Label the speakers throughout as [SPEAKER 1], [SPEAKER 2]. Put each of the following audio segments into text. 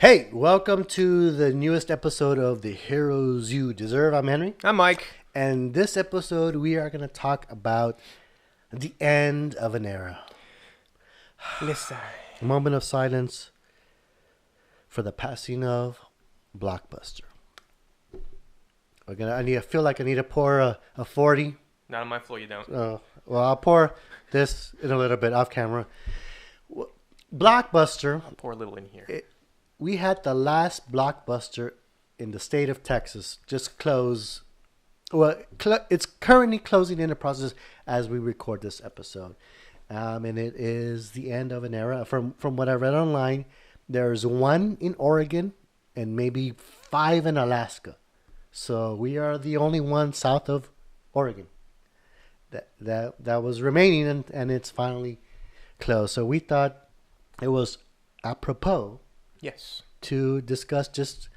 [SPEAKER 1] Hey, welcome to the newest episode of The Heroes You Deserve. I'm Henry.
[SPEAKER 2] I'm Mike.
[SPEAKER 1] And this episode, we are going to talk about the end of an era.
[SPEAKER 2] Listen.
[SPEAKER 1] A moment of silence for the passing of Blockbuster. I feel like I need to pour a 40.
[SPEAKER 2] Not on my floor, you don't.
[SPEAKER 1] Well, I'll pour this in a little bit off camera. Blockbuster.
[SPEAKER 2] I'll pour a little in here.
[SPEAKER 1] We had the last Blockbuster in the state of Texas just close. Well, it's currently closing in the process as we record this episode. And it is the end of an era. From what I read online, there's one in Oregon and maybe 5 in Alaska. So we are the only one south of Oregon that was remaining, and it's finally closed. So we thought it was apropos.
[SPEAKER 2] Yes.
[SPEAKER 1] To discuss just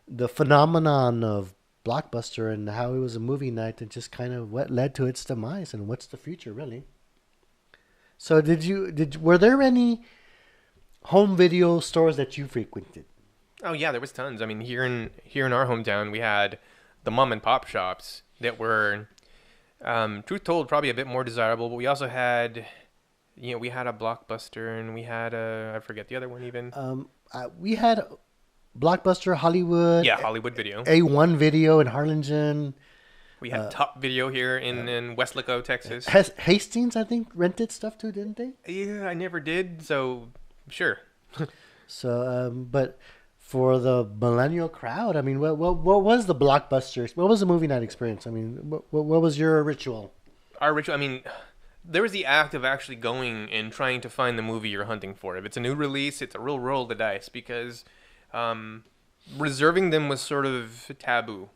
[SPEAKER 1] the phenomenon of Blockbuster and how it was a movie night and just kind of what led to its demise and what's the future really. So were there any home video stores that you frequented?
[SPEAKER 2] Oh yeah, there was tons. I mean, here in our hometown, we had the mom and pop shops that were, truth told, probably a bit more desirable. But we also had, we had a Blockbuster and we had I forget the other one even.
[SPEAKER 1] We had Blockbuster, Hollywood.
[SPEAKER 2] Yeah, Hollywood Video.
[SPEAKER 1] A1 Video in Harlingen.
[SPEAKER 2] We had Top Video here in Weslaco, Texas.
[SPEAKER 1] Hastings, I think, rented stuff too, didn't they?
[SPEAKER 2] Yeah, I never did, so sure.
[SPEAKER 1] So, but for the millennial crowd, I mean, what was the Blockbuster? What was the movie night experience? I mean, what was your ritual?
[SPEAKER 2] Our ritual, I mean, there was the act of actually going and trying to find the movie you're hunting for. If it's a new release, it's a real roll of the dice because reserving them was sort of taboo.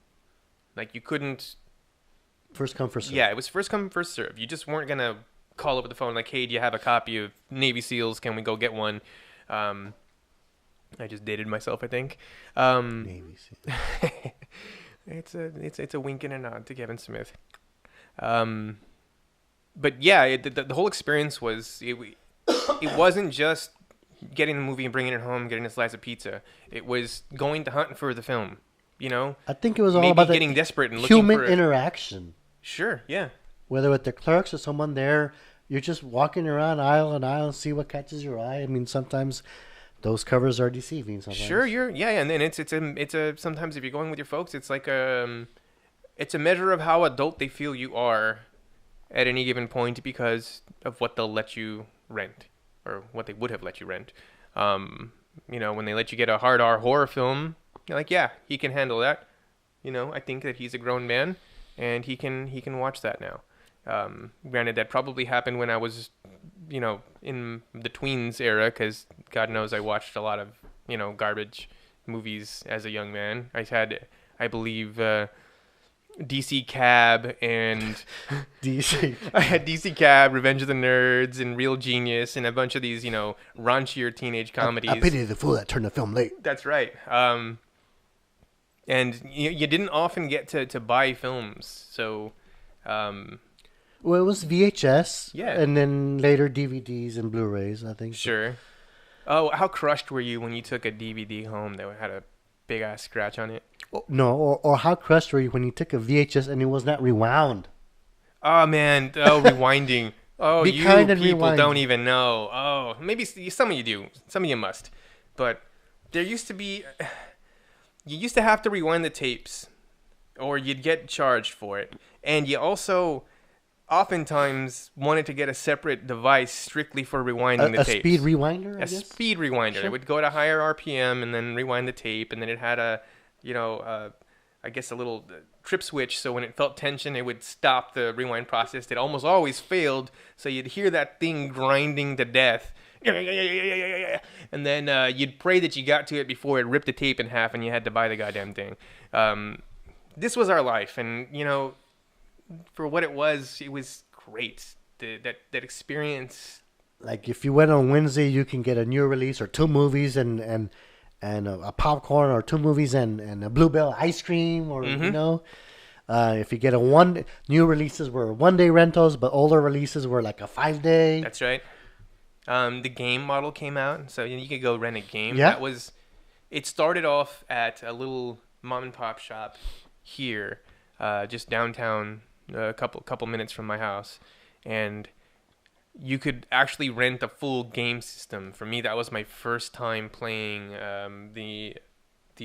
[SPEAKER 2] Like you couldn't...
[SPEAKER 1] First come, first serve.
[SPEAKER 2] Yeah, it was first come, first serve. You just weren't going to call over the phone like, hey, do you have a copy of Navy SEALs? Can we go get one? I just dated myself, I think.
[SPEAKER 1] Navy
[SPEAKER 2] SEALs. It's a wink and a nod to Kevin Smith. But yeah, the whole experience was, it wasn't just getting the movie and bringing it home, getting a slice of pizza. It was going to hunt for the film,
[SPEAKER 1] I think it was all
[SPEAKER 2] maybe
[SPEAKER 1] about
[SPEAKER 2] getting desperate and looking
[SPEAKER 1] human
[SPEAKER 2] for
[SPEAKER 1] interaction.
[SPEAKER 2] Sure, yeah.
[SPEAKER 1] Whether with the clerks or someone there, you're just walking around aisle and aisle and see what catches your eye. I mean, sometimes those covers are deceiving. Sometimes. Sure,
[SPEAKER 2] and then it's a sometimes if you're going with your folks, it's like it's a measure of how adult they feel you are at any given point because of what they'll let you rent or what they would have let you rent. When they let you get a hard R horror film, you're like, yeah, he can handle that. I think that he's a grown man and he can watch that now. Granted, that probably happened when I was, in the tweens era, because God knows I watched a lot of, garbage movies as a young man. I had, I believe, DC Cab and
[SPEAKER 1] DC.
[SPEAKER 2] I had DC Cab, Revenge of the Nerds, and Real Genius, and a bunch of these, raunchier teenage comedies.
[SPEAKER 1] I pity the fool that turned the film late.
[SPEAKER 2] That's right. And you didn't often get to buy films, so.
[SPEAKER 1] Well, it was VHS,
[SPEAKER 2] yeah,
[SPEAKER 1] and then later DVDs and Blu-rays, I think.
[SPEAKER 2] Sure. Oh, how crushed were you when you took a DVD home that had a big ass scratch on it?
[SPEAKER 1] No, or how crushed were you when you took a VHS and it was not rewound?
[SPEAKER 2] Oh man, rewinding. Oh, you people don't even know. Oh, maybe some of you do. Some of you must. But there used to be... You used to have to rewind the tapes, or you'd get charged for it. And you also oftentimes wanted to get a separate device strictly for rewinding the tapes.
[SPEAKER 1] A speed rewinder, I guess?
[SPEAKER 2] A speed rewinder. Sure. It would go at a higher RPM and then rewind the tape, and then it had a little trip switch, so when it felt tension, it would stop the rewind process. It almost always failed, so you'd hear that thing grinding to death. And then you'd pray that you got to it before it ripped the tape in half and you had to buy the goddamn thing. This was our life, and, for what it was great. That experience.
[SPEAKER 1] Like, if you went on Wednesday, you can get a new release or 2 movies and a popcorn or 2 movies and a Bluebell ice cream or, if you get new releases were 1-day rentals, but older releases were like a 5-day.
[SPEAKER 2] That's right. The game model came out, so you could go rent a game.
[SPEAKER 1] Yeah.
[SPEAKER 2] That was it started off at a little mom and pop shop here, just downtown, a couple minutes from my house, and you could actually rent a full game system. For me, that was my first time playing the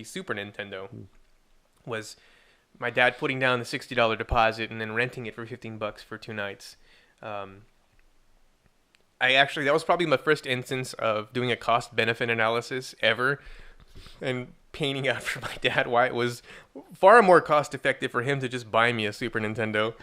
[SPEAKER 2] Super Nintendo. Was my dad putting down the $60 deposit and then renting it for $15 for 2 nights. That was probably my first instance of doing a cost benefit analysis ever, and painting out for my dad why it was far more cost effective for him to just buy me a Super Nintendo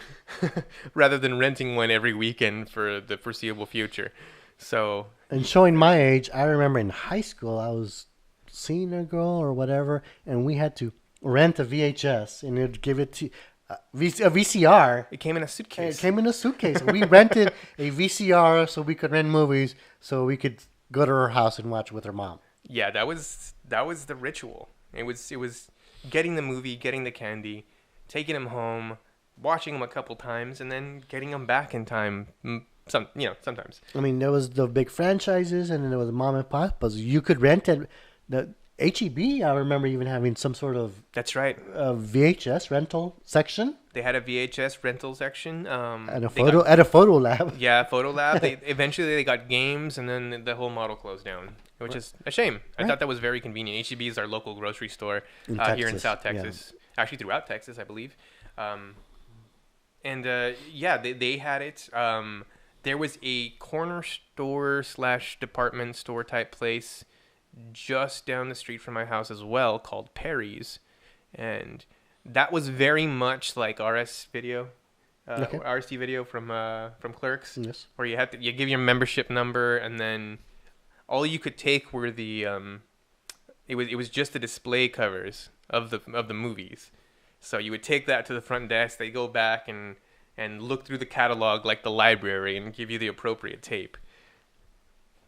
[SPEAKER 2] rather than renting one every weekend for the foreseeable future. So,
[SPEAKER 1] and showing my age, I remember in high school I was seeing a girl or whatever, and we had to rent a VHS and it'd give it to a VCR.
[SPEAKER 2] It came in a suitcase.
[SPEAKER 1] It came in a suitcase. We rented a VCR so we could rent movies, so we could go to her house and watch with her mom.
[SPEAKER 2] Yeah, that was the ritual. It was getting the movie, getting the candy, taking him home, watching him a couple times, and then getting him back in time. Sometimes.
[SPEAKER 1] I mean, there was the big franchises, and then there was mom and pop, but you could rent it. The HEB, I remember even having some sort of VHS rental section.
[SPEAKER 2] They had a VHS rental section.
[SPEAKER 1] At a photo lab.
[SPEAKER 2] Yeah, photo lab. Eventually they got games, and then the whole model closed down, which is a shame. I thought that was very convenient. HEB is our local grocery store here in South Texas. Yeah. Actually, throughout Texas, I believe. They had it. There was a corner store / department store type place just down the street from my house as well, called Perry's, and that was very much like RST video from Clerks.
[SPEAKER 1] Yes.
[SPEAKER 2] Where you give your membership number, and then all you could take were the it was just the display covers of the movies. So you would take that to the front desk. They go back and look through the catalog like the library and give you the appropriate tape.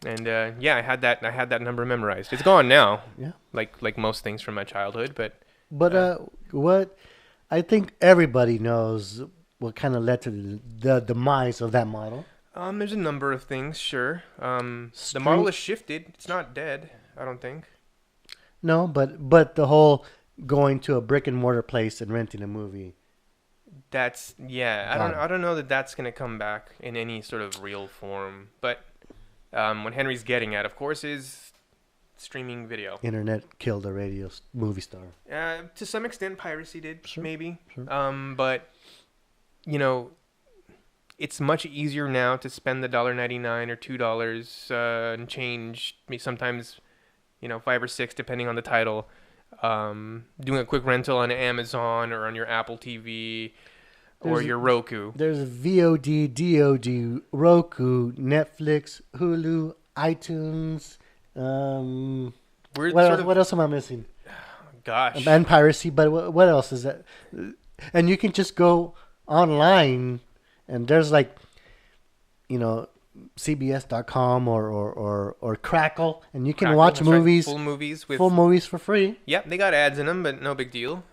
[SPEAKER 2] And I had that number memorized. It's gone now.
[SPEAKER 1] Yeah.
[SPEAKER 2] Like most things from my childhood, but
[SPEAKER 1] what I think everybody knows what kind of led to the demise of that model.
[SPEAKER 2] There's a number of things, sure. The model has shifted. It's not dead, I don't think.
[SPEAKER 1] No, but the whole going to a brick and mortar place and renting a movie.
[SPEAKER 2] That's I don't know that that's gonna come back in any sort of real form. But what Henry's getting at, of course, is streaming video.
[SPEAKER 1] Internet killed a movie star.
[SPEAKER 2] To some extent, piracy did, maybe.
[SPEAKER 1] Sure.
[SPEAKER 2] But it's much easier now to spend the $1.99 or $2 and change. Sometimes, $5 or $6 depending on the title. Doing a quick rental on Amazon or on your Apple TV or your Roku.
[SPEAKER 1] There's VOD, DOD, Roku, Netflix, Hulu, iTunes. What else am I missing?
[SPEAKER 2] Gosh.
[SPEAKER 1] And piracy, but what else is that? And you can just go online, and there's CBS.com or Crackle, and you can watch movies,
[SPEAKER 2] full
[SPEAKER 1] movies for free.
[SPEAKER 2] Yep, they got ads in them, but no big deal.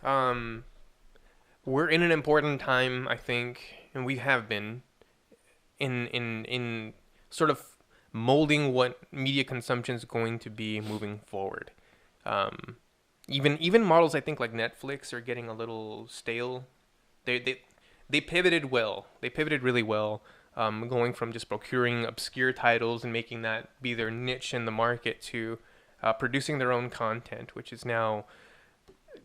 [SPEAKER 2] We're in an important time, I think, and we have been in sort of molding what media consumption is going to be moving forward. Even models, I think, like Netflix are getting a little stale. They pivoted well. They pivoted really well. Going from just procuring obscure titles and making that be their niche in the market to producing their own content, which is now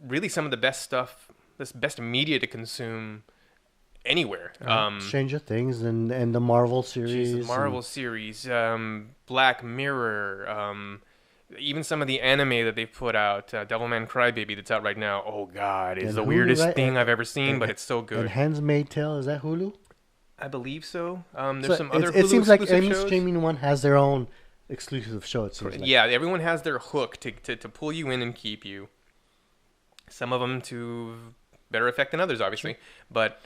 [SPEAKER 2] really some of the best stuff, this best media to consume anywhere.
[SPEAKER 1] Stranger Things and the Marvel series.
[SPEAKER 2] The Marvel series, Black Mirror, even some of the anime that they've put out, Devilman Crybaby that's out right now. Oh, God, it's the weirdest thing I've ever seen, but it's so good.
[SPEAKER 1] And Handmaid's Tale, is that Hulu?
[SPEAKER 2] I believe so. There's some other Hulu
[SPEAKER 1] it seems like any
[SPEAKER 2] shows.
[SPEAKER 1] Streaming one has their own exclusive show. It seems like.
[SPEAKER 2] Yeah, everyone has their hook to pull you in and keep you. Some of them to better effect than others, obviously. Sure. But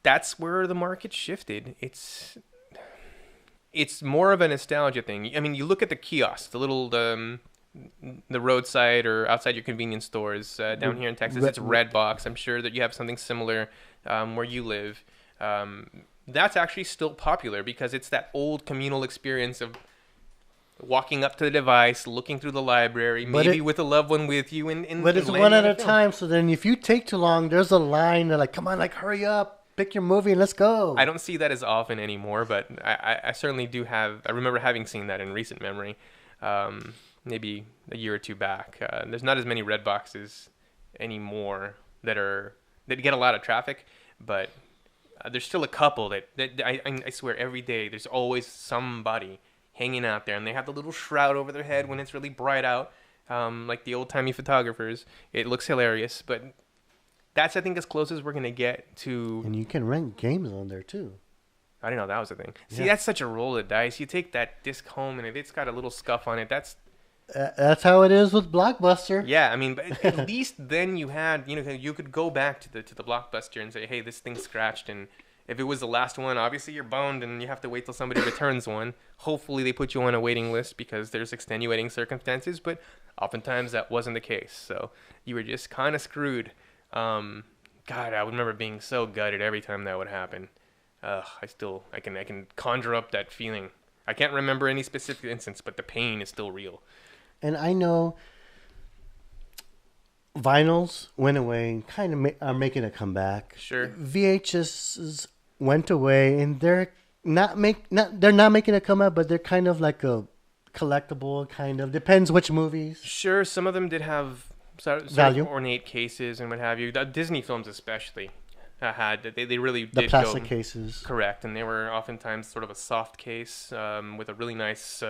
[SPEAKER 2] that's where the market shifted. It's more of a nostalgia thing. I mean, you look at the kiosks, the little the roadside or outside your convenience stores down here in Texas. It's Redbox. I'm sure that you have something similar where you live. That's actually still popular because it's that old communal experience of walking up to the device, looking through the library,
[SPEAKER 1] But
[SPEAKER 2] maybe
[SPEAKER 1] it-
[SPEAKER 2] with a loved one with you, and
[SPEAKER 1] But it's
[SPEAKER 2] landing
[SPEAKER 1] one at
[SPEAKER 2] on
[SPEAKER 1] a
[SPEAKER 2] film.
[SPEAKER 1] time. So then, if you take too long, there's a line. They're like, "Come on, like hurry up, pick your movie, and let's go."
[SPEAKER 2] I don't see that as often anymore, but I certainly do have. I remember having seen that in recent memory, maybe a year or two back. There's not as many red boxes anymore that get a lot of traffic, but there's still a couple that I swear every day there's always somebody hanging out there, and they have the little shroud over their head when it's really bright out, like the old timey photographers. It looks hilarious, but that's I think as close as we're gonna get to.
[SPEAKER 1] And you can rent games on there too.
[SPEAKER 2] I didn't know that was a thing. See,
[SPEAKER 1] Yeah.
[SPEAKER 2] that's such a roll of dice. You take that disc home, and if it's got a little scuff on it,
[SPEAKER 1] That's how it is with Blockbuster.
[SPEAKER 2] yeah. I mean, but at least then you had, you could go back to the Blockbuster and say, hey, this thing's scratched, and if it was the last one, obviously you're boned, and you have to wait till somebody returns one. Hopefully they put you on a waiting list because there's extenuating circumstances, but oftentimes that wasn't the case. So you were just kind of screwed. God, I would remember being so gutted every time that would happen. I can conjure up that feeling. I can't remember any specific instance, but the pain is still real.
[SPEAKER 1] And I know vinyls went away and kind of are making a comeback.
[SPEAKER 2] Sure.
[SPEAKER 1] VHS went away, and they're not making a comeback, but they're kind of like a collectible kind of. Depends which movies.
[SPEAKER 2] Sure, some of them did have sort of
[SPEAKER 1] Value.
[SPEAKER 2] ornate cases and what have you. The Disney films especially they really
[SPEAKER 1] The
[SPEAKER 2] did
[SPEAKER 1] plastic
[SPEAKER 2] go
[SPEAKER 1] cases.
[SPEAKER 2] correct, and they were oftentimes sort of a soft case with a really nice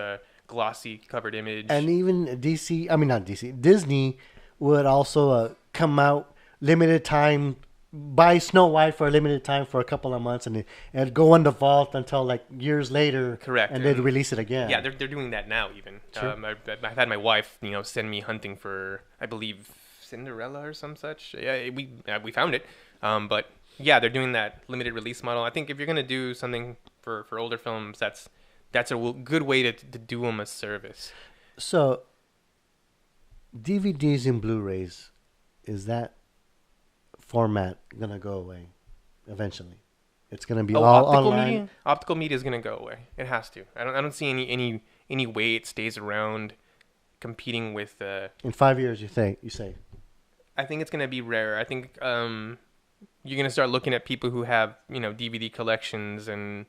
[SPEAKER 2] glossy covered image.
[SPEAKER 1] And even not DC, Disney would also come out limited time, buy Snow White for a limited time for a couple of months, and it'd go in the vault until like years later.
[SPEAKER 2] Correct.
[SPEAKER 1] And they'd release it again.
[SPEAKER 2] Yeah, they're doing that now even.
[SPEAKER 1] Sure.
[SPEAKER 2] I've had my wife, send me hunting for, I believe, Cinderella or some such. Yeah, we found it. But yeah, they're doing that limited release model. I think if you're gonna do something for older films, that's a good way to do them a service.
[SPEAKER 1] So, DVDs and Blu-rays, is that format gonna go away eventually? It's gonna be all
[SPEAKER 2] optical
[SPEAKER 1] online.
[SPEAKER 2] media. Optical media is gonna go away. It has to. I don't see any way it stays around, competing with.
[SPEAKER 1] In 5 years, you say?
[SPEAKER 2] I think it's gonna be rare. I think you're gonna start looking at people who have DVD collections and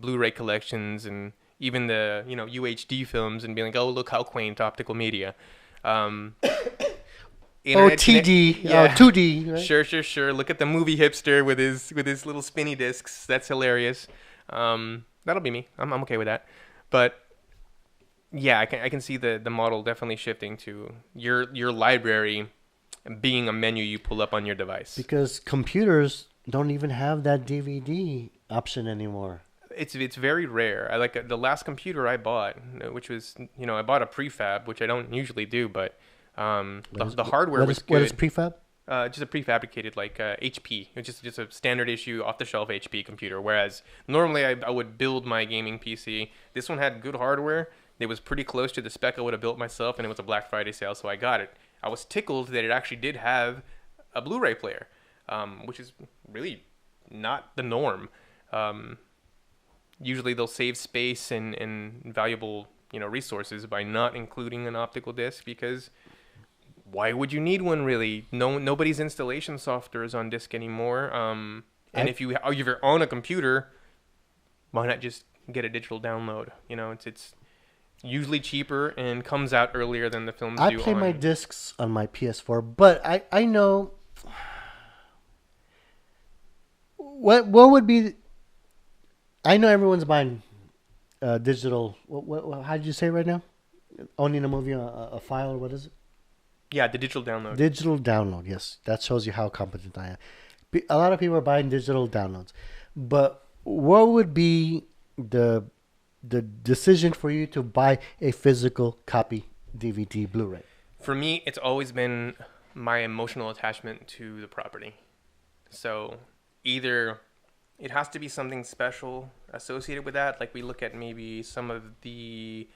[SPEAKER 2] Blu-ray collections and even the UHD films and be like, oh, look how quaint optical media.
[SPEAKER 1] TD,
[SPEAKER 2] yeah.
[SPEAKER 1] 2D. Right?
[SPEAKER 2] Sure. Look at the movie hipster with his little spinny discs. That's hilarious. That'll be me. I'm okay with that. But yeah, I can see the model definitely shifting to your library being a menu you pull up on your device.
[SPEAKER 1] Because computers don't even have that DVD option anymore.
[SPEAKER 2] It's very rare. I like the last computer I bought, which was I bought a prefab, which I don't usually do, but the hardware was good.
[SPEAKER 1] What is prefab?
[SPEAKER 2] Just a prefabricated HP, which is just a standard issue off the shelf HP computer. Whereas normally I would build my gaming PC. This one had good hardware. It was pretty close to the spec I would have built myself, and it was a Black Friday sale, so I got it. I was tickled that it actually did have a Blu-ray player, which is really not the norm. Usually they'll save space and valuable resources by not including an optical disc, because why would you need one really? Nobody's installation software is on disc anymore. And if you're on a computer, why not just get a digital download? It's usually cheaper and comes out earlier than the films do.
[SPEAKER 1] I play my discs on my PS4, but I know what would be. I know everyone's buying digital. How did you say it right now? Owning a movie, a file, or what is it?
[SPEAKER 2] Yeah, the digital download.
[SPEAKER 1] Digital download, yes. That shows you how competent I am. A lot of people are buying digital downloads. But what would be the decision for you to buy a physical copy DVD Blu-ray?
[SPEAKER 2] For me, it's always been my emotional attachment to the property. So either it has to be something special associated with that. Like we look at maybe some of the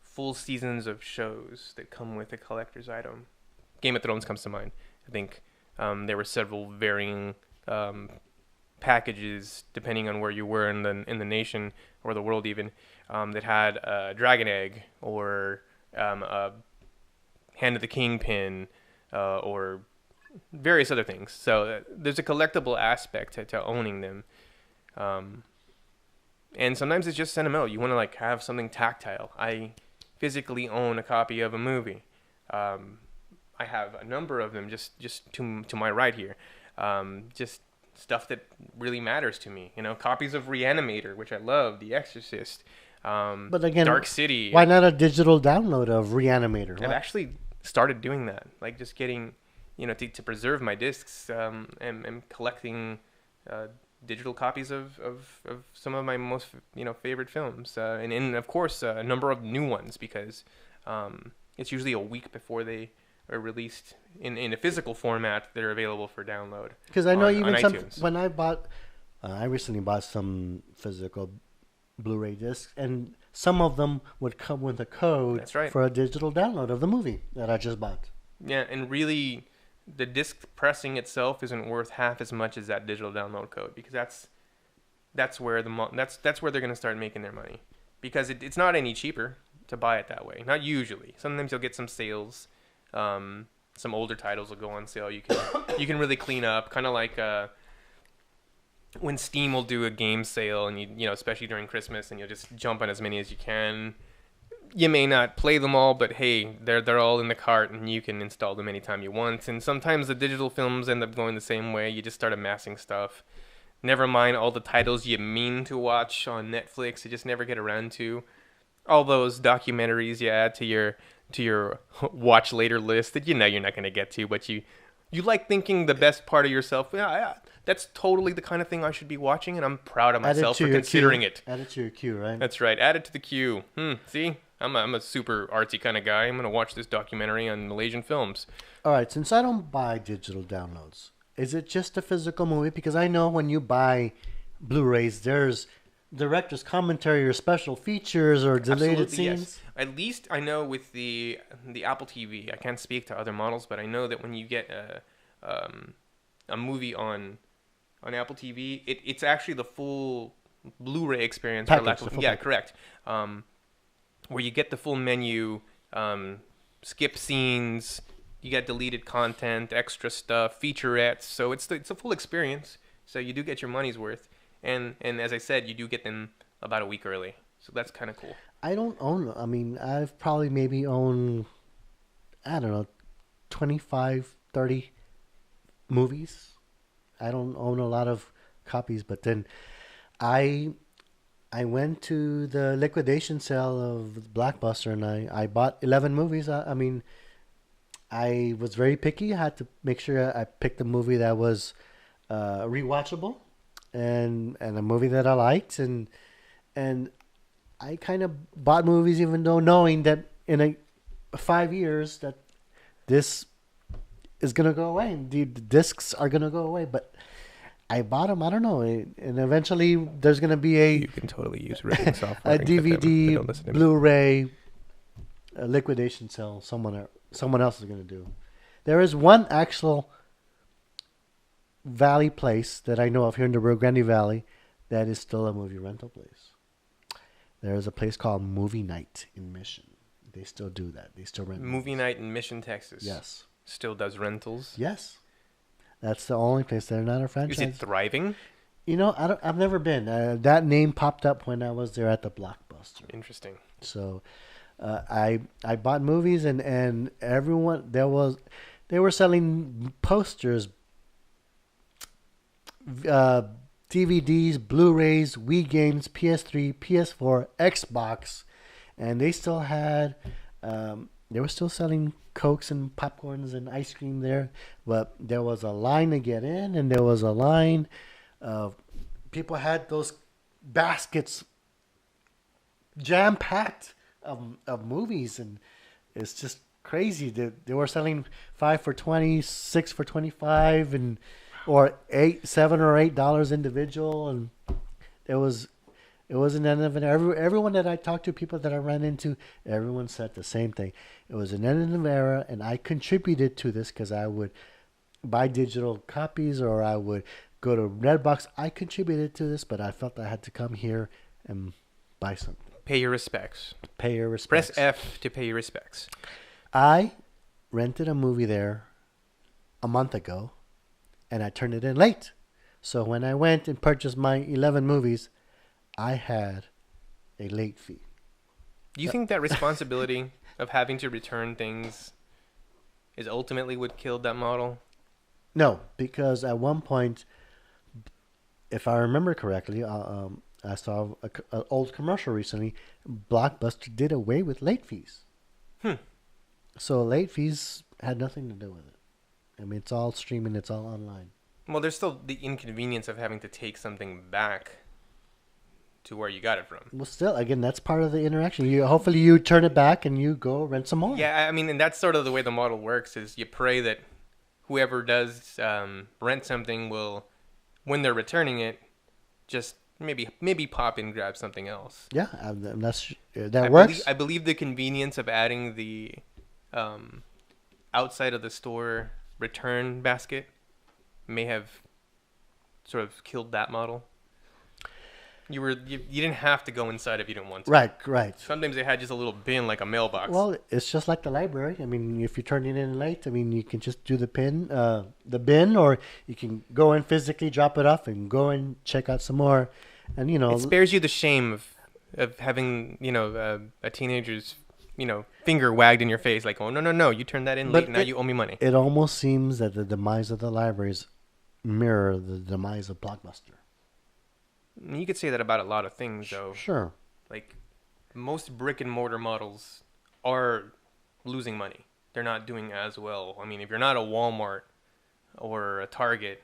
[SPEAKER 2] full seasons of shows that come with a collector's item. Game of Thrones comes to mind. I think there were several varying packages, depending on where you were in the nation or the world even, that had a dragon egg or a Hand of the King pin or various other things. So there's a collectible aspect to owning them. And sometimes it's just sentimental. You want to like have something tactile. I physically own a copy of a movie. I have a number of them just to my right here. Just stuff that really matters to me. You know, copies of Reanimator, which I love, The Exorcist,
[SPEAKER 1] But again,
[SPEAKER 2] Dark City.
[SPEAKER 1] why not a digital download of Reanimator?
[SPEAKER 2] I've actually started doing that, like just getting, to preserve my discs, and collecting digital copies of some of my most favorite films, and of course a number of new ones, because it's usually a week before they are released in a physical format. They're available for download.
[SPEAKER 1] Because I know even
[SPEAKER 2] on
[SPEAKER 1] some
[SPEAKER 2] iTunes.
[SPEAKER 1] when I recently bought some physical Blu-ray discs, and some of them would come with a code
[SPEAKER 2] That's right.
[SPEAKER 1] for a digital download of the movie that I just bought.
[SPEAKER 2] Yeah, and really, the disc pressing itself isn't worth half as much as that digital download code, because that's where that's where they're gonna start making their money, because it's not any cheaper to buy it that way. Not usually. Sometimes you'll get some sales. Some older titles will go on sale. You can really clean up, kind of like when Steam will do a game sale, and especially during Christmas, and you'll just jump on as many as you can. You may not play them all, but hey, they're all in the cart, and you can install them anytime you want. And sometimes the digital films end up going the same way. You just start amassing stuff. Never mind all the titles you mean to watch on Netflix, you just never get around to. All those documentaries you add to your watch later list that you're not going to get to, but you like thinking the best part of yourself. Yeah, that's totally the kind of thing I should be watching, and I'm proud of myself for considering it.
[SPEAKER 1] Add it to your queue, right?
[SPEAKER 2] That's right. Add it to the queue. See, I'm a super artsy kind of guy. I'm going to watch this documentary on Malaysian films.
[SPEAKER 1] All right, since I don't buy digital downloads, is it just a physical movie? Because I know when you buy Blu-rays, there's director's commentary or special features or deleted
[SPEAKER 2] Absolutely,
[SPEAKER 1] scenes.
[SPEAKER 2] yes. At least I know with the Apple TV, I can't speak to other models, but I know that when you get a movie on Apple TV, it's actually the full Blu-ray experience. Correct. Where you get the full menu, skip scenes, you get deleted content, extra stuff, featurettes. So it's a full experience. So you do get your money's worth. And as I said, you do get them about a week early. So that's kind of cool.
[SPEAKER 1] I don't own. I mean, I've probably maybe owned, I don't know, 25, 30 movies. I don't own a lot of copies, but then I went to the liquidation sale of Blockbuster, and I bought 11 movies. I mean, I was very picky. I had to make sure I picked a movie that was rewatchable and a movie that I liked, and I kind of bought movies even though knowing that in 5 years that this is gonna go away, and the discs are gonna go away. But I bought them. I don't know, and eventually there's gonna be
[SPEAKER 2] You can totally use ripping software.
[SPEAKER 1] a DVD, Blu-ray, a liquidation sale. Someone else is gonna do. There is one actual Valley place that I know of here in the Rio Grande Valley that is still a movie rental place. There is a place called Movie Night in Mission. They still do that. They still rent
[SPEAKER 2] Movie Night in Mission, Texas.
[SPEAKER 1] Yes.
[SPEAKER 2] Still does rentals.
[SPEAKER 1] Yes. That's the only place. They're not a franchise.
[SPEAKER 2] Is it thriving?
[SPEAKER 1] You know, I've never been. That name popped up when I was there at the Blockbuster.
[SPEAKER 2] Interesting.
[SPEAKER 1] So, I bought movies, and everyone they were selling posters, DVDs, Blu-rays, Wii games, PS3, PS4, Xbox, and they still had they were still selling Cokes and popcorns and ice cream there, but there was a line to get in, and there was a line of people had those baskets jam-packed of movies, and it's just crazy. They were selling 5 for $20, 6 for $25, or $7 or $8 individual, and it was an end of an era. Everyone that I talked to, people that I ran into, everyone said the same thing. It was an end of an era, and I contributed to this because I would buy digital copies, or I would go to Redbox. I contributed to this, but I felt I had to come here and buy something.
[SPEAKER 2] Pay your respects.
[SPEAKER 1] Pay your respects.
[SPEAKER 2] Press F to pay your respects.
[SPEAKER 1] I rented a movie there a month ago, and I turned it in late. So when I went and purchased my 11 movies, I had a late fee.
[SPEAKER 2] Do you think that responsibility of having to return things is ultimately what killed that model?
[SPEAKER 1] No, because at one point, if I remember correctly, I saw an old commercial recently. Blockbuster did away with late fees. So late fees had nothing to do with it. I mean, it's all streaming. It's all online.
[SPEAKER 2] Well, there's still the inconvenience of having to take something back to where you got it from.
[SPEAKER 1] Well, still, again, that's part of the interaction. Hopefully you turn it back and you go rent some more.
[SPEAKER 2] Yeah, I mean, and that's sort of the way the model works, is you pray that whoever does rent something will, when they're returning it, just maybe pop in and grab something else.
[SPEAKER 1] Yeah, that works.
[SPEAKER 2] I believe the convenience of adding the outside of the store return basket may have sort of killed that model. You didn't have to go inside if you didn't want to.
[SPEAKER 1] Right.
[SPEAKER 2] Sometimes they had just a little bin like a mailbox.
[SPEAKER 1] Well, it's just like the library. I mean, if you turn it in late, I mean, you can just do the bin, or you can go in physically, drop it off, and go and check out some more. And
[SPEAKER 2] it spares you the shame of having a teenager's finger wagged in your face, like, oh no, you turned that in late, now you owe me money.
[SPEAKER 1] It almost seems that the demise of the libraries mirror the demise of Blockbuster.
[SPEAKER 2] You could say that about a lot of things, though.
[SPEAKER 1] Sure.
[SPEAKER 2] Like, most brick and mortar models are losing money. They're not doing as well. I mean, if you're not a Walmart or a Target,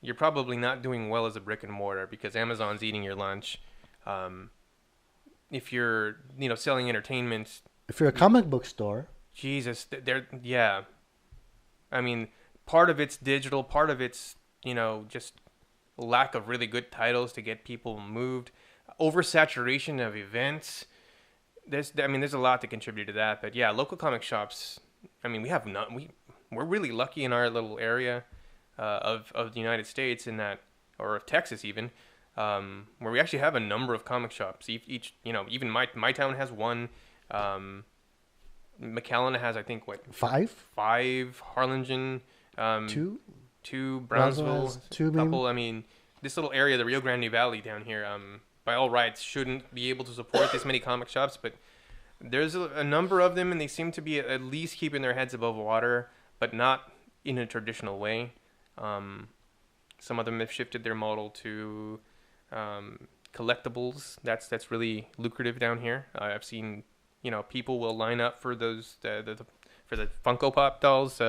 [SPEAKER 2] you're probably not doing well as a brick and mortar because Amazon's eating your lunch. If you're, selling entertainment.
[SPEAKER 1] If you're a comic book store.
[SPEAKER 2] Jesus, yeah. I mean, part of it's digital, part of it's, just lack of really good titles to get people moved, oversaturation of events. There's a lot to contribute to that. But yeah, local comic shops. I mean, we're really lucky in our little area of the United States or of Texas even, where we actually have a number of comic shops. Each even my town has one. McAllen has, I think, five. Harlingen, two. Brownsville,
[SPEAKER 1] two,
[SPEAKER 2] a couple. Maybe? I mean, this little area, the Rio Grande Valley down here, by all rights, shouldn't be able to support this many comic shops, but there's a number of them, and they seem to be at least keeping their heads above water, but not in a traditional way. Some of them have shifted their model to collectibles. That's really lucrative down here. I've seen, people will line up for those for the Funko Pop dolls.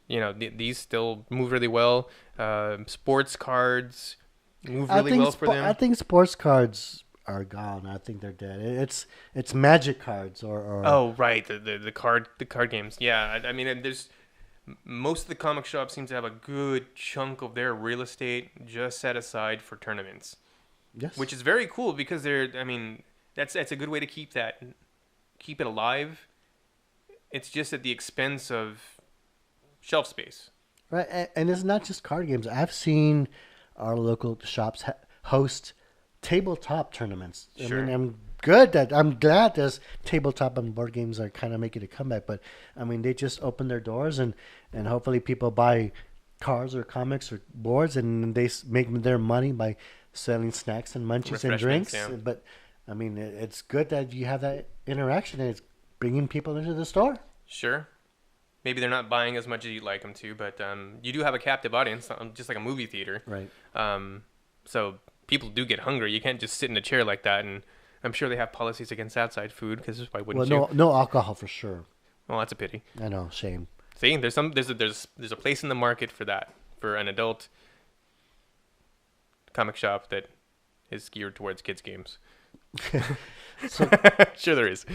[SPEAKER 2] These still move really well. Sports cards move really well for them.
[SPEAKER 1] I think sports cards are gone. I think they're dead. It's Magic cards or.
[SPEAKER 2] Oh right, the card games. Yeah, I mean, there's most of the comic shops seem to have a good chunk of their real estate just set aside for tournaments.
[SPEAKER 1] Yes.
[SPEAKER 2] Which is very cool because that's a good way to keep it alive. It's just at the expense of shelf space.
[SPEAKER 1] Right, and it's not just card games. I've seen our local shops host tabletop tournaments.
[SPEAKER 2] Sure.
[SPEAKER 1] I mean, I'm glad that tabletop and board games are kind of making a comeback. But I mean, they just open their doors and hopefully people buy cards or comics or boards, and they make their money by selling snacks and munchies and drinks.
[SPEAKER 2] Yeah.
[SPEAKER 1] But I mean, it's good that you have that interaction and it's bringing people into the store.
[SPEAKER 2] Sure. Maybe they're not buying as much as you'd like them to, but you do have a captive audience, just like a movie theater.
[SPEAKER 1] Right.
[SPEAKER 2] So people do get hungry. You can't just sit in a chair like that. And I'm sure they have policies against outside food, because why wouldn't you?
[SPEAKER 1] No alcohol for sure.
[SPEAKER 2] Well, that's a pity.
[SPEAKER 1] I know, shame.
[SPEAKER 2] See, there's a place in the market for that, for an adult comic shop that is geared towards kids games.
[SPEAKER 1] So,
[SPEAKER 2] sure there is.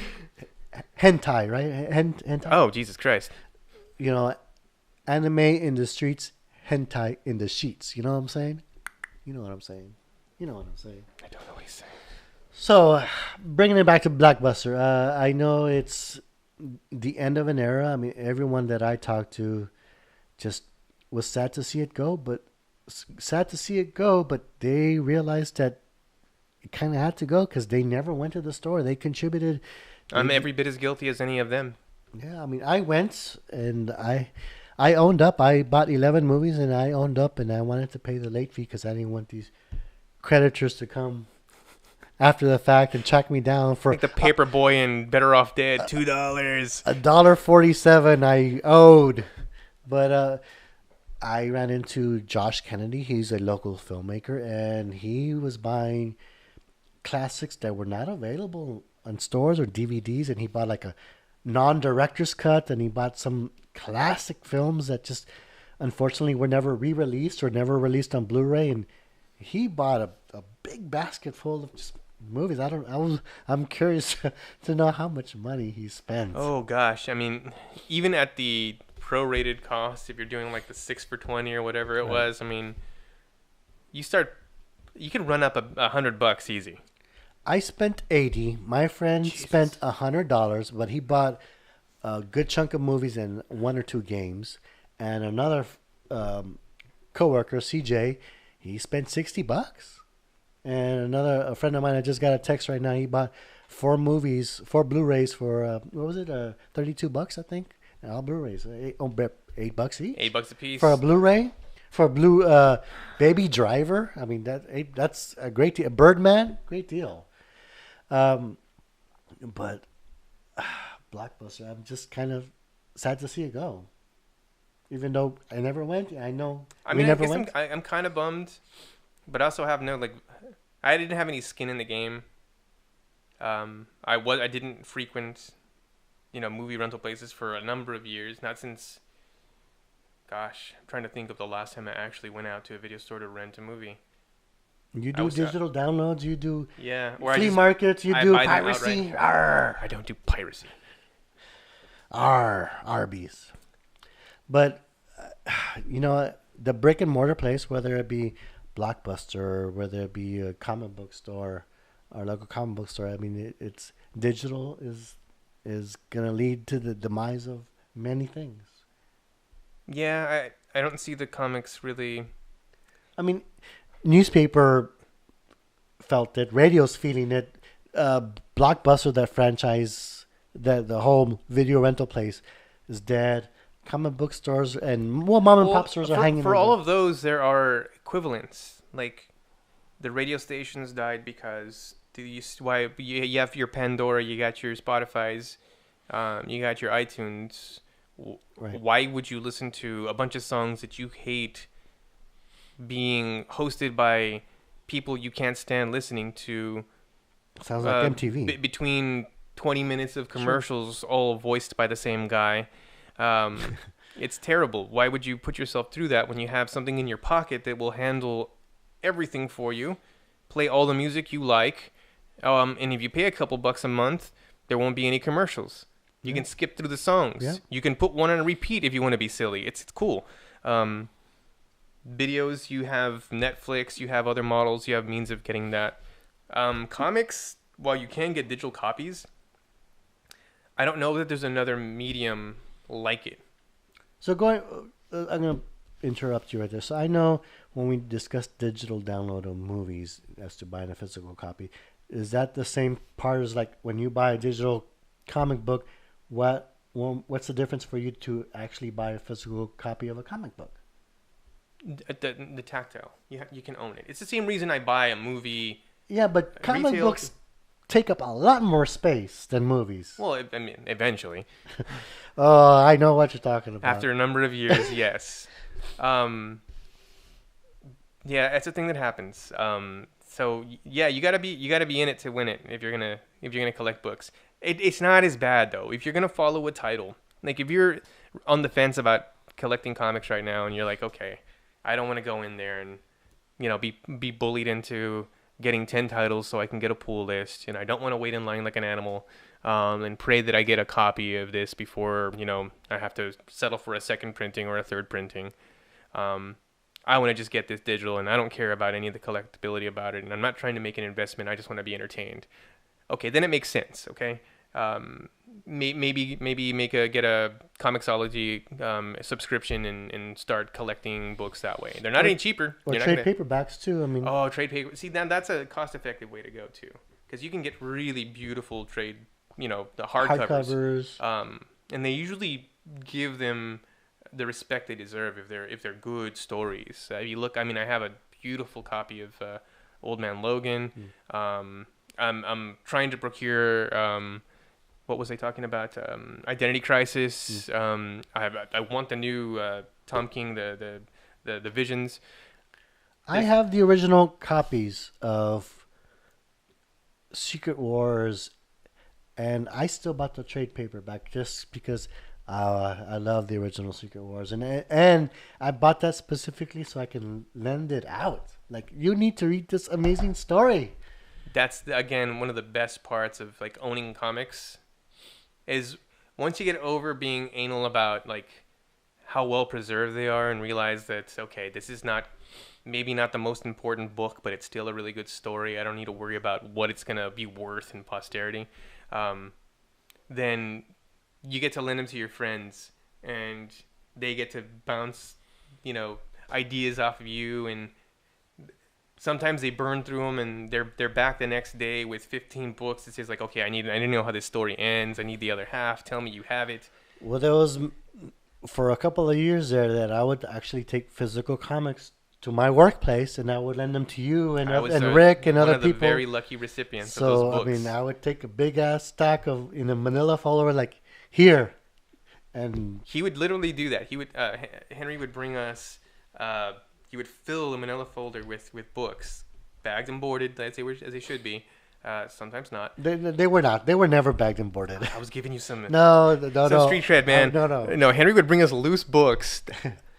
[SPEAKER 1] Hentai, right? Hentai.
[SPEAKER 2] Oh, Jesus Christ.
[SPEAKER 1] Anime in the streets, hentai in the sheets. You know what I'm saying? You know what I'm saying. I don't know what he's saying. So, bringing it back to Blockbuster, I know it's the end of an era. I mean, everyone that I talked to just was sad to see it go, but sad to see it go, but they realized that it kind of had to go because they never went to the store. They contributed.
[SPEAKER 2] I'm
[SPEAKER 1] They,
[SPEAKER 2] every bit as guilty as any of them.
[SPEAKER 1] yeah, I mean, I went and I owned up. I bought 11 movies and I owned up, and I wanted to pay the late fee because I didn't want these creditors to come after the fact and track me down for
[SPEAKER 2] Like the paper boy and Better Off Dead, $2.
[SPEAKER 1] $1.47 I owed. But I ran into Josh Kennedy. He's a local filmmaker, and he was buying classics that were not available on stores or DVDs, and he bought like a non-director's cut, and he bought some classic films that just unfortunately were never re-released or never released on Blu-ray, and he bought a big basket full of just movies. I'm curious to know how much money he spends.
[SPEAKER 2] Oh gosh, I mean, even at the prorated cost, if you're doing like the 6 for 20 or whatever it
[SPEAKER 1] Right.
[SPEAKER 2] was, I mean, you can run up $100 easy.
[SPEAKER 1] I spent 80. My friend
[SPEAKER 2] Jesus.
[SPEAKER 1] spent $100, but he bought a good chunk of movies and one or two games. And another coworker, CJ, he spent $60. And a friend of mine, I just got a text right now. He bought 4 Blu-rays for what was it? $32, I think. And all Blu-rays, $8 each.
[SPEAKER 2] $8 a piece.
[SPEAKER 1] For a Blu-ray, for a Baby Driver. I mean that's a great deal. Birdman, great deal. But Blockbuster, I'm just kind of sad to see it go. Even though I never went, I know
[SPEAKER 2] I
[SPEAKER 1] we
[SPEAKER 2] mean, I
[SPEAKER 1] never
[SPEAKER 2] guess
[SPEAKER 1] went.
[SPEAKER 2] I'm kind of bummed, but I also have no like, I didn't have any skin in the game. I didn't frequent, movie rental places for a number of years. Not since, gosh, I'm trying to think of the last time I actually went out to a video store to rent a movie.
[SPEAKER 1] You
[SPEAKER 2] I
[SPEAKER 1] do
[SPEAKER 2] was,
[SPEAKER 1] digital downloads. You do
[SPEAKER 2] Yeah, or
[SPEAKER 1] flea markets. You
[SPEAKER 2] I
[SPEAKER 1] do
[SPEAKER 2] buy them
[SPEAKER 1] piracy.
[SPEAKER 2] outright.
[SPEAKER 1] Arr,
[SPEAKER 2] I don't do piracy.
[SPEAKER 1] Arby's. But the brick and mortar place, whether it be Blockbuster or whether it be a comic book store or local comic book store, I mean, it's digital is gonna lead to the demise of many things.
[SPEAKER 2] Yeah, I don't see the comics really.
[SPEAKER 1] I mean, newspaper felt it, radio's feeling it, Blockbuster, that franchise, the whole video rental place is dead. Comic book stores and mom and pop stores are hanging.
[SPEAKER 2] For all of those, there are equivalents. Like the radio stations died because why you have your Pandora, you got your Spotify's, you got your iTunes.
[SPEAKER 1] Right.
[SPEAKER 2] Why would you listen to a bunch of songs that you hate being hosted by people you can't stand listening to?
[SPEAKER 1] Sounds like MTV.
[SPEAKER 2] Between 20 minutes of commercials, all voiced by the same guy. It's terrible. Why would you put yourself through that when you have something in your pocket that will handle everything for you, play all the music you like, and if you pay a couple bucks a month, there won't be any commercials. You can skip through the songs.
[SPEAKER 1] Yeah.
[SPEAKER 2] You can put one on a repeat if you want to be silly. It's cool. Videos, you have Netflix, you have other models, you have means of getting that. Comics, while you can get digital copies, I don't know that there's another medium like it.
[SPEAKER 1] So I'm going to interrupt you right there. So I know when we discussed digital download of movies as to buying a physical copy, is that the same part as like when you buy a digital comic book? What's the difference for you to actually buy a physical copy of a comic book?
[SPEAKER 2] The tactile. You can own it. It's the same reason I buy a movie.
[SPEAKER 1] Yeah, but comic
[SPEAKER 2] Retail-
[SPEAKER 1] books take up a lot more space than movies.
[SPEAKER 2] Well, I mean, eventually.
[SPEAKER 1] Oh, I know what you're talking about.
[SPEAKER 2] After a number of years, yes. Yeah, it's a thing that happens. So yeah, you gotta be in it to win it if you're gonna collect books. It's not as bad though. If you're gonna follow a title, like if you're on the fence about collecting comics right now and you're like, okay, I don't want to go in there and be bullied into getting 10 titles so I can get a pool list, and I don't want to wait in line like an animal and pray that I get a copy of this before I have to settle for a second printing or a third printing. I want to just get this digital, and I don't care about any of the collectability about it, and I'm not trying to make an investment. I just want to be entertained. Okay, then it makes sense, okay? maybe get a Comixology subscription and start collecting books that way. They're not any cheaper.
[SPEAKER 1] Or trade paperbacks too. I mean,
[SPEAKER 2] trade paper. See, that's a cost-effective way to go too, because you can get really beautiful trade, the hardcovers. And they usually give them the respect they deserve if they're good stories. If you look, I have a beautiful copy of Old Man Logan. I'm trying to procure what was I talking about? Identity Crisis. I want the new Tom King, the Visions.
[SPEAKER 1] I have the original copies of Secret Wars, and I still bought the trade paperback just because I love the original Secret Wars, and I bought that specifically so I can lend it out. Like, you need to read this amazing story.
[SPEAKER 2] That's again one of the best parts of like owning comics, is once you get over being anal about like how well preserved they are and realize that okay, this is maybe not the most important book, but it's still a really good story. I don't need to worry about what it's gonna be worth in posterity. Then you get to lend them to your friends, and they get to bounce, ideas off of you, and sometimes they burn through them, and they're back the next day with 15 books. It says like, okay, I didn't know how this story ends. I need the other half. Tell me you have it.
[SPEAKER 1] Well, there was for a couple of years there that I would actually take physical comics to my workplace, and I would lend them to you and Rick and other people. One of the
[SPEAKER 2] very lucky recipients of those books.
[SPEAKER 1] I mean, I would take a big ass stack in a manila folder, like, here. And
[SPEAKER 2] he would literally do that. He would Henry would bring us he would fill the manila folder with books, bagged and boarded as they should be. Sometimes not.
[SPEAKER 1] They were not. They were never bagged and boarded.
[SPEAKER 2] I was giving you some
[SPEAKER 1] no
[SPEAKER 2] street cred, man. No. Henry would bring us loose books,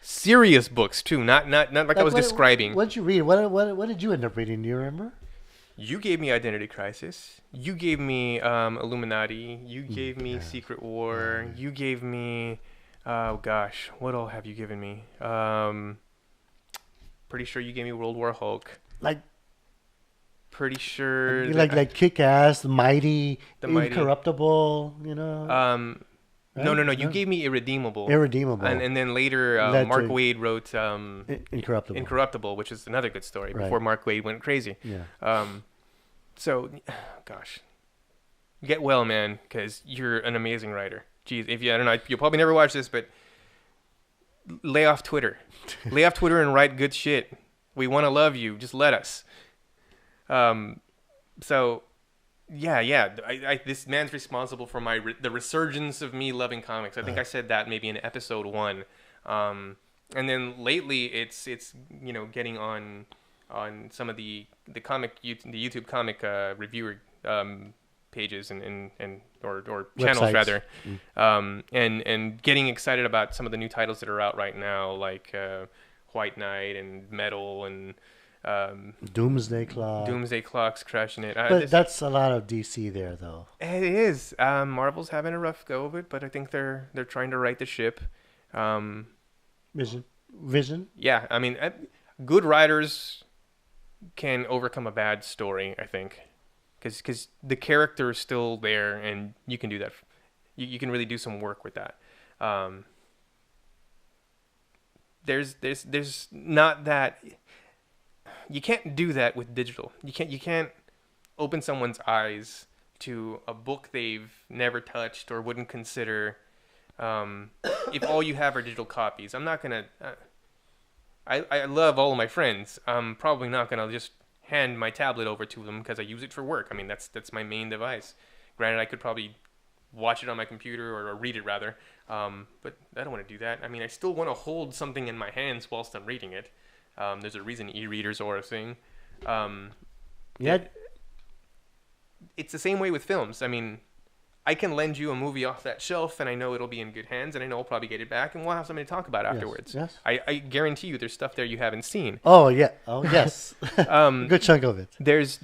[SPEAKER 2] serious books too. Not like I was describing.
[SPEAKER 1] What did you read? What did you end up reading? Do you remember?
[SPEAKER 2] You gave me Identity Crisis. You gave me Illuminati. You gave me Secret War. You gave me, oh gosh, what all have you given me? Pretty sure you gave me World War Hulk. Pretty sure.
[SPEAKER 1] Like Kick-Ass, Mighty, Incorruptible,
[SPEAKER 2] Right? No. You gave me Irredeemable. And then later, Mark Waid wrote Incorruptible, which is another good story before Mark Waid went crazy.
[SPEAKER 1] Yeah.
[SPEAKER 2] So, gosh, get well, man, because you're an amazing writer. Jeez, I don't know, you'll probably never watch this, but lay off Twitter. Lay off Twitter and write good shit. We want to love you. Just let us. So, yeah. This man's responsible for the resurgence of me loving comics. I think I said that maybe in episode 1. And then lately, it's getting on some of the YouTube comic reviewer pages and or channels
[SPEAKER 1] websites.
[SPEAKER 2] Rather, and getting excited about some of the new titles that are out right now, like White Knight and Metal and
[SPEAKER 1] Doomsday Clock.
[SPEAKER 2] Doomsday Clock's crushing it.
[SPEAKER 1] But that's a lot of DC there, though.
[SPEAKER 2] It is. Marvel's having a rough go of it, but I think they're trying to right the ship.
[SPEAKER 1] Vision.
[SPEAKER 2] Yeah, I mean, good writers can overcome a bad story, I think, because the character is still there, and you can do that. You can really do some work with that. There's not that. You can't do that with digital. You can't open someone's eyes to a book they've never touched or wouldn't consider. If all you have are digital copies, I'm not gonna. I love all of my friends. I'm probably not gonna just hand my tablet over to them because I use it for work. I mean, that's my main device. Granted, I could probably watch it on my computer or read it rather, but I don't want to do that. I mean, I still want to hold something in my hands whilst I'm reading it. There's a reason e-readers are a thing. It's the same way with films. I mean, I can lend you a movie off that shelf, and I know it'll be in good hands, and I know I'll probably get it back, and we'll have something to talk about afterwards.
[SPEAKER 1] Yes.
[SPEAKER 2] I guarantee you there's stuff there you haven't seen.
[SPEAKER 1] Oh, yeah. Oh, yes. Good chunk of it.
[SPEAKER 2] There's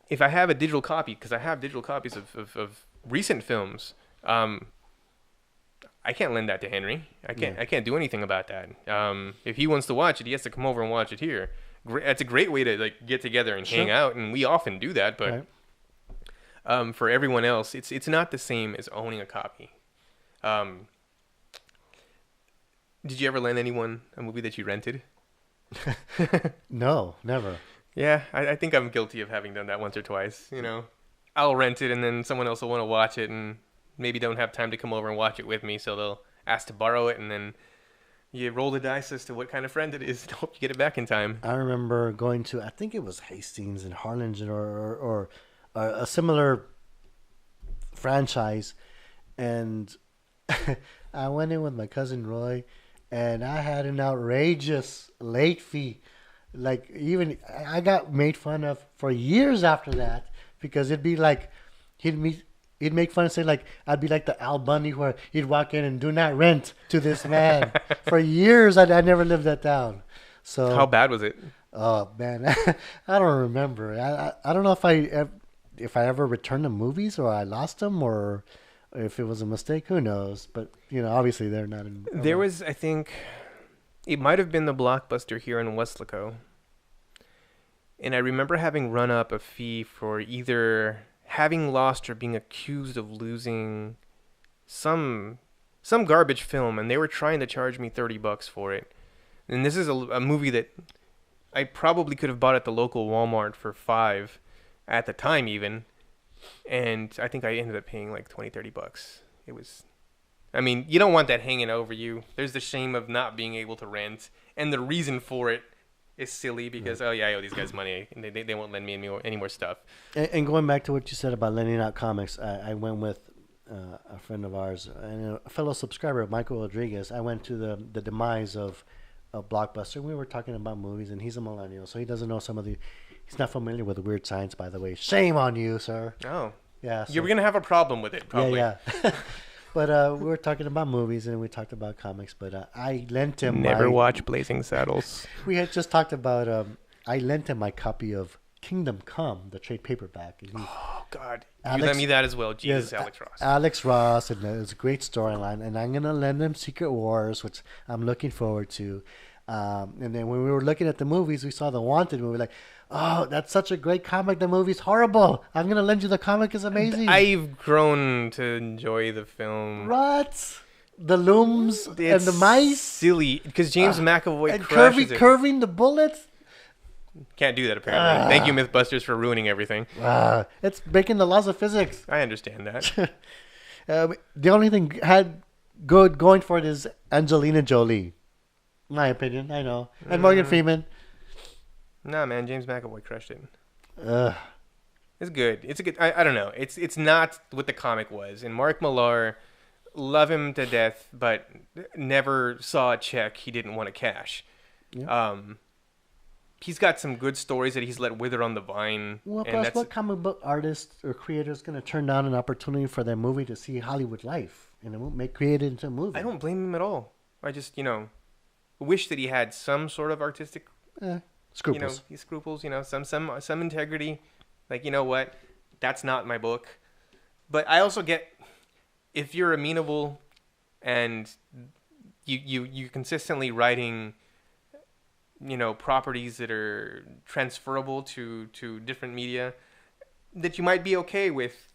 [SPEAKER 2] if I have a digital copy, because I have digital copies of recent films, I can't lend that to Henry. I can't do anything about that. If he wants to watch it, he has to come over and watch it here. That's a great way to like get together and hang out, and we often do that, but... Right. For everyone else, it's not the same as owning a copy. Um, did you ever lend anyone a movie that you rented?
[SPEAKER 1] No, never.
[SPEAKER 2] Yeah, I think I'm guilty of having done that once or twice. I'll rent it and then someone else will want to watch it and maybe don't have time to come over and watch it with me, so they'll ask to borrow it, and then you roll the dice as to what kind of friend it is and hope you get it back in time.
[SPEAKER 1] I remember going to, I think it was Hastings in Harlingen or a similar franchise, and I went in with my cousin Roy, and I had an outrageous late fee. Like, even I got made fun of for years after that, because it'd be like he'd make fun and say, like, I'd be like the Al Bundy where he'd walk in and do not rent to this man. For years I never lived that down. So
[SPEAKER 2] How bad was it?
[SPEAKER 1] oh man, I don't remember. I don't know if I ever returned the movies or I lost them or if it was a mistake. Who knows? But obviously they're not in.
[SPEAKER 2] There was, I think, it might have been the Blockbuster here in Westlaco. And I remember having run up a fee for either having lost or being accused of losing some garbage film, and they were trying to charge me $30 for it. And this is a movie that I probably could have bought at the local Walmart for $5 at the time even. And I think I ended up paying like $20-$30. It was, I mean, you don't want that hanging over you. There's the shame of not being able to rent, and the reason for it is silly because, oh yeah, I owe these guys money, and they won't lend me any more stuff.
[SPEAKER 1] And going back to what you said about lending out comics, I went with a friend of ours and a fellow subscriber, Michael Rodriguez. I went to the demise of Blockbuster. We were talking about movies, and he's a millennial, so he doesn't know some of the. He's not familiar with Weird Science, by the way. Shame on you, sir.
[SPEAKER 2] Oh,
[SPEAKER 1] yeah. So,
[SPEAKER 2] you're gonna have a problem with it, probably.
[SPEAKER 1] Yeah. But we were talking about movies and we talked about comics. But I lent him.
[SPEAKER 2] Never watch Blazing Saddles.
[SPEAKER 1] We had just talked about. I lent him my copy of Kingdom Come, the trade paperback. And
[SPEAKER 2] oh God, you lent me that as well. Jesus,
[SPEAKER 1] yes,
[SPEAKER 2] Alex Ross.
[SPEAKER 1] Alex Ross, and it was a great storyline. And I'm gonna lend him Secret Wars, which I'm looking forward to. And then when we were looking at the movies, we saw the Wanted movie. Like, oh, that's such a great comic. The movie's horrible. I'm going to lend you the comic. It's amazing.
[SPEAKER 2] I've grown to enjoy the film.
[SPEAKER 1] What? The looms and the mice?
[SPEAKER 2] Silly. Because James McAvoy
[SPEAKER 1] and
[SPEAKER 2] crushes
[SPEAKER 1] curving the bullets?
[SPEAKER 2] Can't do that, apparently. Thank you, Mythbusters, for ruining everything.
[SPEAKER 1] It's breaking the laws of physics.
[SPEAKER 2] I understand that.
[SPEAKER 1] The only thing had good going for it is Angelina Jolie. My opinion, I know. And Morgan Freeman.
[SPEAKER 2] Nah, man, James McAvoy crushed it. It's good. It's a good. I don't know. It's not what the comic was. And Mark Millar, love him to death, but never saw a check he didn't want to cash. Yeah. He's got some good stories that he's let wither on the vine.
[SPEAKER 1] Well, plus, what comic book artist or creator is going to turn down an opportunity for their movie to see Hollywood life and create it into a movie?
[SPEAKER 2] I don't blame him at all. I just, wish that he had some sort of artistic
[SPEAKER 1] scruples.
[SPEAKER 2] Scruples, some integrity. Like, you know what? That's not my book. But I also get, if you're amenable and you consistently writing, properties that are transferable to different media, that you might be okay with,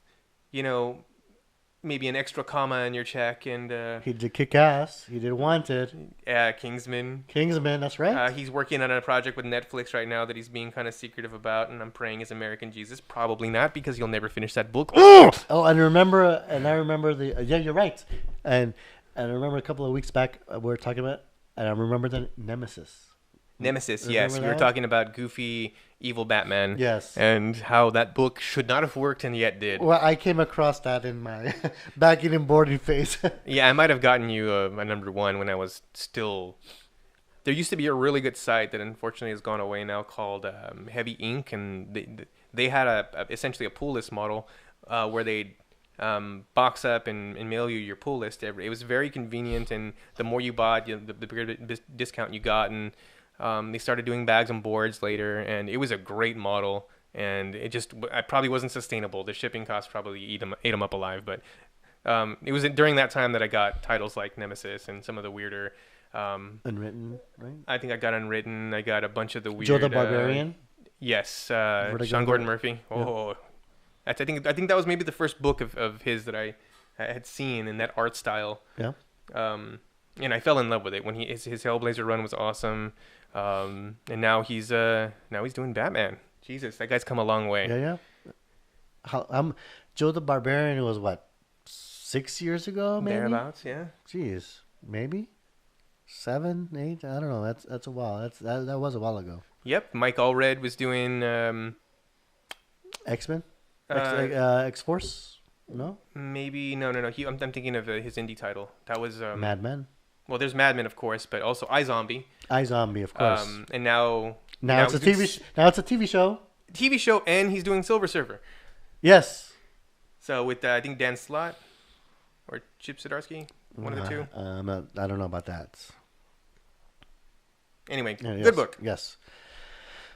[SPEAKER 2] maybe an extra comma in your check. And
[SPEAKER 1] he did Kick-Ass. He did Wanted.
[SPEAKER 2] Kingsman.
[SPEAKER 1] That's right.
[SPEAKER 2] He's working on a project with Netflix right now that he's being kind of secretive about, and I'm praying is American Jesus. Probably not, because you'll never finish that book.
[SPEAKER 1] Oh, and I remember you're right. And I remember a couple of weeks back we were talking about, and I remember the Nemesis.
[SPEAKER 2] Yes. We were talking about goofy, evil Batman.
[SPEAKER 1] Yes.
[SPEAKER 2] And how that book should not have worked and yet did.
[SPEAKER 1] Well, I came across that in my backing and boarding phase.
[SPEAKER 2] Yeah, I might have gotten you a #1 when I was still... There used to be a really good site that unfortunately has gone away now called Heavy Ink, and they had essentially a pull list model where they'd box up and mail you your pull list. It was very convenient, and the more you bought, the bigger discount you got, and they started doing bags and boards later, and it was a great model, and it probably wasn't sustainable. The shipping costs probably ate them up alive, but it was during that time that I got titles like Nemesis and some of the weirder...
[SPEAKER 1] Unwritten, right?
[SPEAKER 2] I think I got Unwritten. I got a bunch of the weird...
[SPEAKER 1] Joe the Barbarian?
[SPEAKER 2] Yes. Sean Gordon Murphy. Oh, I think that was maybe the first book of his that I had seen in that art style.
[SPEAKER 1] Yeah.
[SPEAKER 2] And I fell in love with it when his Hellblazer run was awesome. And now he's doing Batman. Jesus, that guy's come a long way.
[SPEAKER 1] Yeah. Joe the Barbarian was what, 6 years ago, maybe?
[SPEAKER 2] Thereabouts, yeah.
[SPEAKER 1] Jeez, maybe 7, 8. I don't know. That's a while. That was a while ago.
[SPEAKER 2] Yep, Mike Allred was doing
[SPEAKER 1] X-Men, X-Force. No,
[SPEAKER 2] maybe no. I'm thinking of his indie title. That was
[SPEAKER 1] Mad Men.
[SPEAKER 2] Well, there's Mad Men, of course, but also iZombie.
[SPEAKER 1] iZombie, of course.
[SPEAKER 2] And now
[SPEAKER 1] it's a TV. Now it's a TV show.
[SPEAKER 2] TV show, and he's doing Silver Surfer.
[SPEAKER 1] Yes.
[SPEAKER 2] So with I think Dan Slott or Chip Zdarsky, one of the two.
[SPEAKER 1] I don't know about that.
[SPEAKER 2] Anyway,
[SPEAKER 1] yes,
[SPEAKER 2] good book.
[SPEAKER 1] Yes.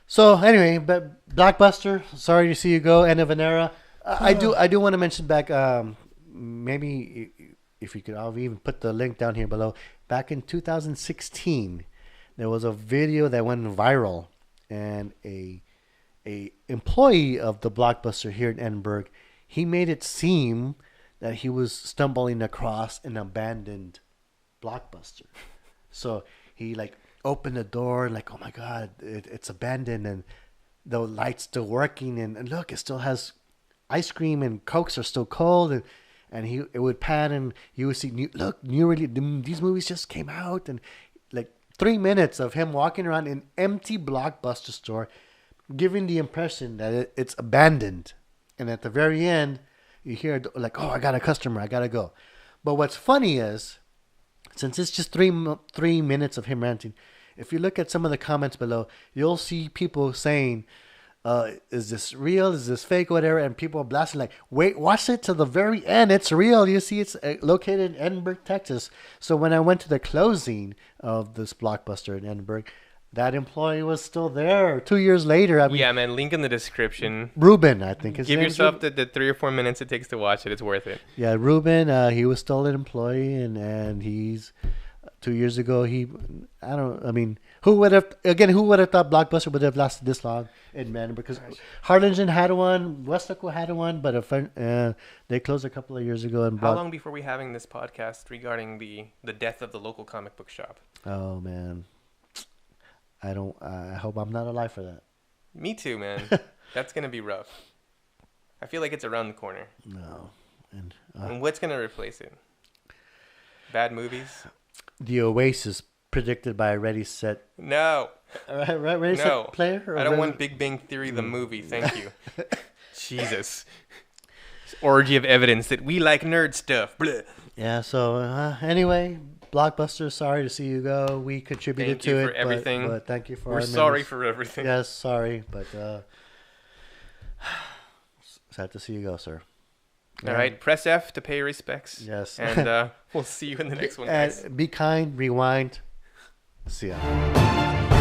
[SPEAKER 1] So anyway, but Blockbuster. Sorry to see you go. End of an era. I do want to mention back. Maybe if you could, I'll even put the link down here below. Back in 2016, there was a video that went viral, and a employee of the Blockbuster here in Edinburgh, he made it seem that he was stumbling across an abandoned Blockbuster. So he opened the door and oh my God, it's abandoned, and the light's still working, and look, it still has ice cream and Cokes are still cold, and it would pan, and you would see these movies just came out, and 3 minutes of him walking around an empty Blockbuster store, giving the impression that it's abandoned, and at the very end you hear oh, I got a customer, I gotta go. But what's funny is, since it's just 3 minutes of him ranting, if you look at some of the comments below, you'll see people saying, is this real? Is this fake? Whatever. And people are blasting wait, watch it to the very end. It's real. You see, it's located in Edinburgh, Texas. So when I went to the closing of this Blockbuster in Edinburgh, that employee was still there 2 years later. I mean,
[SPEAKER 2] yeah, man. Link in the description.
[SPEAKER 1] Ruben, I think.
[SPEAKER 2] Give yourself the 3 or 4 minutes it takes to watch it. It's worth it.
[SPEAKER 1] Yeah, Ruben. He was still an employee, and he's 2 years ago. Who would have thought Blockbuster would have lasted this long in Manor? Because Harlingen had one, Westlaco had one, but they closed a couple of years ago. And
[SPEAKER 2] how long before we having this podcast regarding the death of the local comic book shop?
[SPEAKER 1] Oh man, I hope I'm not alive for that.
[SPEAKER 2] Me too, man. That's gonna be rough. I feel like it's around the corner.
[SPEAKER 1] No,
[SPEAKER 2] and what's gonna replace it? Bad movies.
[SPEAKER 1] The Oasis, predicted by Ready Set.
[SPEAKER 2] No.
[SPEAKER 1] Ready Set Player?
[SPEAKER 2] I don't want Big Bang Theory the movie. Thank you. Jesus. Orgy of evidence that we like nerd stuff. Blah.
[SPEAKER 1] Yeah. So anyway, Blockbuster. Sorry to see you go. We contributed to it.
[SPEAKER 2] Thank you for everything.
[SPEAKER 1] But thank you for.
[SPEAKER 2] We're sorry for everything.
[SPEAKER 1] Yes, sorry, but sad to see you go, sir.
[SPEAKER 2] All right, press F to pay your respects.
[SPEAKER 1] Yes.
[SPEAKER 2] And we'll see you in the next one, guys.
[SPEAKER 1] Be kind, rewind. See ya.